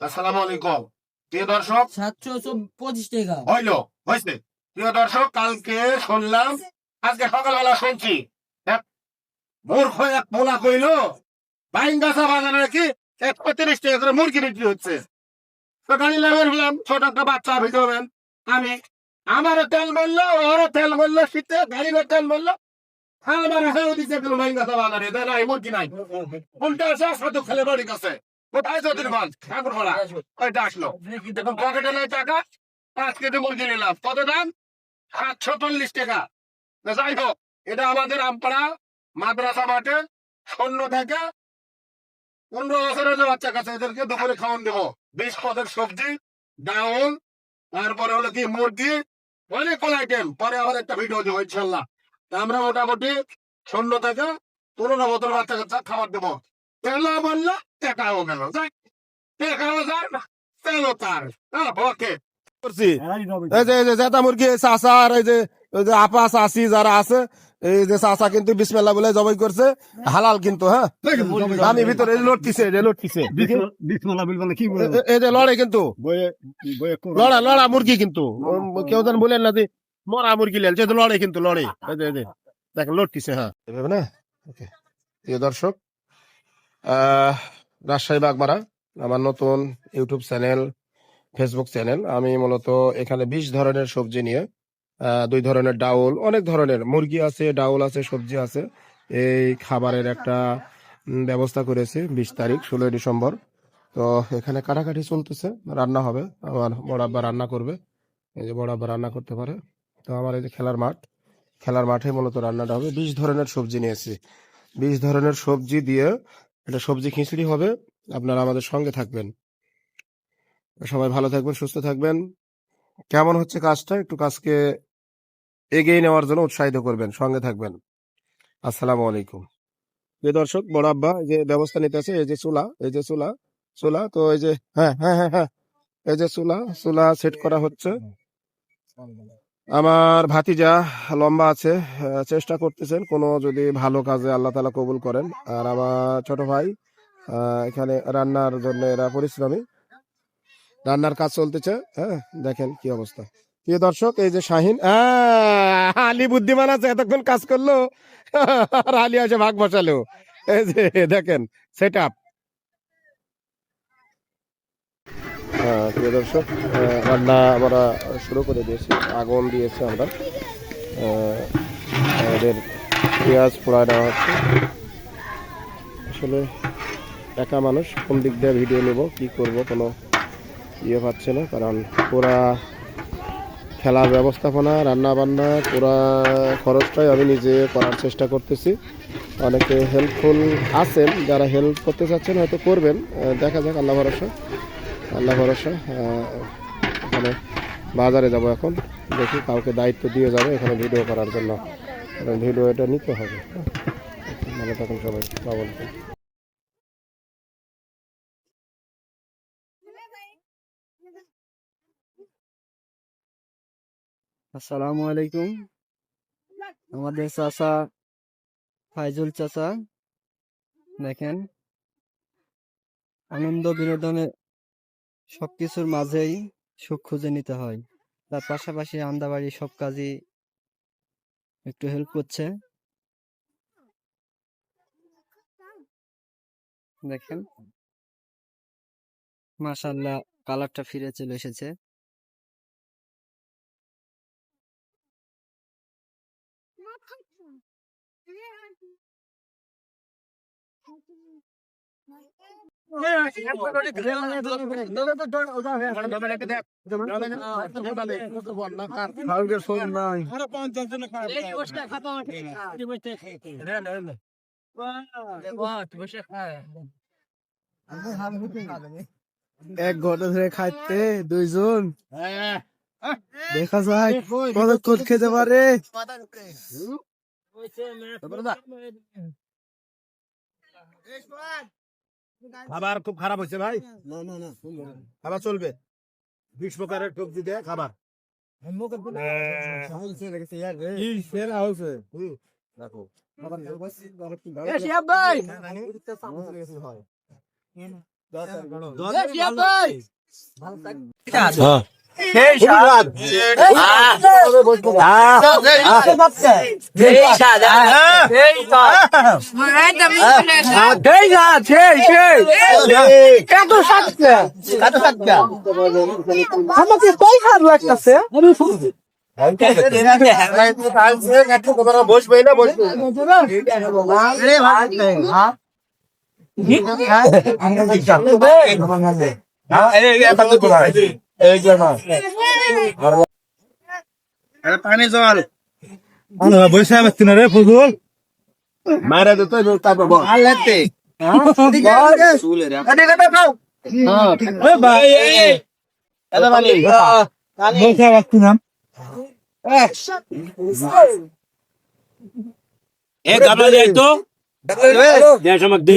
আসসালামু আলাইকুম প্রিয় দর্শক। 725 টাকা হয়েছে। প্রিয় দর্শক, কালকে শুনলাম, আজকে সকালবেলা শুনছি এক মূর্খ এক পোলা কইল বাইঙ্গাসা বাজারে নাকি 35 টাকা করে মুরগি বিক্রি হচ্ছে। তো গাড়ি লেগে হলাম, ছোট একটা বাচ্চা ভিতরেন আমি, আমারও তেল বললো, ওরও তেল বললো, শীতে গাড়িরও তেল বললো, আমার হাও দিচ্ছে বাইঙ্গাসা বাজারে নাই মুরগি নাই। উল্টা আছে সাধু খেলে বাড়ি কাছে, কোথায় জ্যোতির্গঞ্জ ঠাকুরপাড়া, ওইটা আসলো। এখন পকেটে নেই টাকা, 5 কেজি মুরগি নিলাম। কত দাম? 740 টাকা। যাই হোক, এটা আমাদের আমপাড়া মাদ্রাসা মাঠে শূন্য থেকে 15 বছরের যে বাচ্চা কাছে এদেরকে দুপুরে খাওয়ান দেবো। 20 পদের সবজি, ডাউল, তারপরে হলো কি মুরগি, অনেক আইটেম। পরে আবার একটা ভিডিও দেবো ইনশাল্লাহ। আমরা মোটামুটি শূন্য থেকে 15 বছর বাচ্চা কাচ্চা খাবার দেবো। তেলা বললো, টাকাও গেল, যাই টাকাও যায় না, তেলও তার ওকে করছি। এই যে জেতা মুরগি চাষা আর এই যে আপা চাষি যারা আছে, এই যে চাষা কিন্তু বিসমিল্লাহ বলে জবাই করছে, হালাল কিন্তু। হ্যাঁ, আমি ভিতরে লড়তিছে এই যে লড়ে কিন্তু লড়া মুরগি কিন্তু কেউ যেন বলেন না যে মরা মুরগি লেন, সে তো লড়ে কিন্তু লড়ে। এই যে দেখেন লড়তিছে। হ্যাঁ, এভাবে না। প্রিয় দর্শক, রাজশাহী বাগমারা আমার নতুন ইউটিউব চ্যানেল, ফেসবুক চ্যানেল। আমি মূলত এখানে 20 ধরনের সবজি নিয়ে 2 ধরনের ডাউল, অনেক ধরনের মুরগি আছে, ডাউল আছে, সবজি আছে, এই খাবারের একটা ব্যবস্থা করেছি। 20 তারিখ 16 ডিসেম্বর। তো এখানে কাটাকাটি চলতেছে, রান্না হবে। আমার বড় আব্বা রান্না করবে, এই যে বড় আব্বা রান্না করতে পারে। তো আমার এই যে খেলার মাঠে মূলত রান্নাটা হবে। 20 ধরনের সবজি নিয়েছি, 20 ধরনের সবজি দিয়ে এটা সবজি খিচুড়ি হবে। আপনারা আমাদের সঙ্গে থাকবেন, সবাই ভালো থাকবেন, সুস্থ থাকবেন। কেমন হচ্ছে কাজটা, একটু কাজকে এগিয়ে নেওয়ার জন্য উৎসাহিত করবেন, সঙ্গে থাকবেন। আসসালামু আলাইকুম। যে দর্শক, বড় আব্বা যে ব্যবস্থা নিতেছে, এই যে চুলা তো এই যে হ্যাঁ হ্যাঁ হ্যাঁ হ্যাঁ এই যে চুলা সেট করা হচ্ছে। আমার ভাতিজা লম্বা আছে, চেষ্টা করতেছেন কোনো যদি ভালো কাজে আল্লাহ তাআলা কবুল করেন। আর আমার ছোট ভাই এখানে রান্নার জন্য, এরা পরিশ্রমী, রান্নার কাজ চলতেছে। হ্যাঁ, দেখেন কি অবস্থা। প্রিয় দর্শক, এই যে শাহিন, আলী বুদ্ধিমান আছে, এতক্ষণ কাজ করলো আর আলী আসে ভাগ বসালো। এই যে দেখেন সেট আপ। প্রিয় দর্শক, রান্না আমরা শুরু করে দিয়েছি, আগুন দিয়েছি আমরা। আমাদের পেঁয়াজ পোড়া দেওয়া হচ্ছে। আসলে একা মানুষ, কোন দিক দিয়ে ভিডিও নেব, কি করব, কোনো ইয়ে পাচ্ছে না। কারণ পুরা খেলার ব্যবস্থাপনা, রান্না বান্না, পুরা খরচটাই আমি নিজে করার চেষ্টা করতেছি। অনেকে হেল্পফুল আছেন, যারা হেল্প করতে চাচ্ছেন হয়তো করবেন, দেখা যাক। আল্লাহ ভরসা। এখানে বাজারে যাব এখন, দেখি কাউকে দায়িত্ব দিয়ে যাবে এখানে ভিডিও করার জন্য, ভিডিও এটা নিতে হবে। ভালো থাকুন সবাই, বাবু। আসসালামু আলাইকুম। আমাদের চাচা ফাইজুল চাচা, দেখেন আনন্দ বিনোদনে সবকিছুর মাঝেই সুখ খুঁজে নিতে হয়। তার পাশাপাশি আন্দাবাড়ি সব কাজই একটু হেল্প করছে। দেখেন মাশাআল্লাহ, কালারটা ফিরে চলে এসেছে। এক ঘন্টা ধরে খাইতে দুইজন, দেখা যায় কতক্ষণ খেতে পারে। খাবার খুব খারাপ হয়েছে ভাই। না, খাবার চলবে। 20 প্রকারের সবজি দিয়ে খাবার। দেখো আমাকে কই খারাপ লাগতেছে বসবে না বসবে পানি জল বসে পাচ্ছি না রে ফজল মারা তো তারপর দে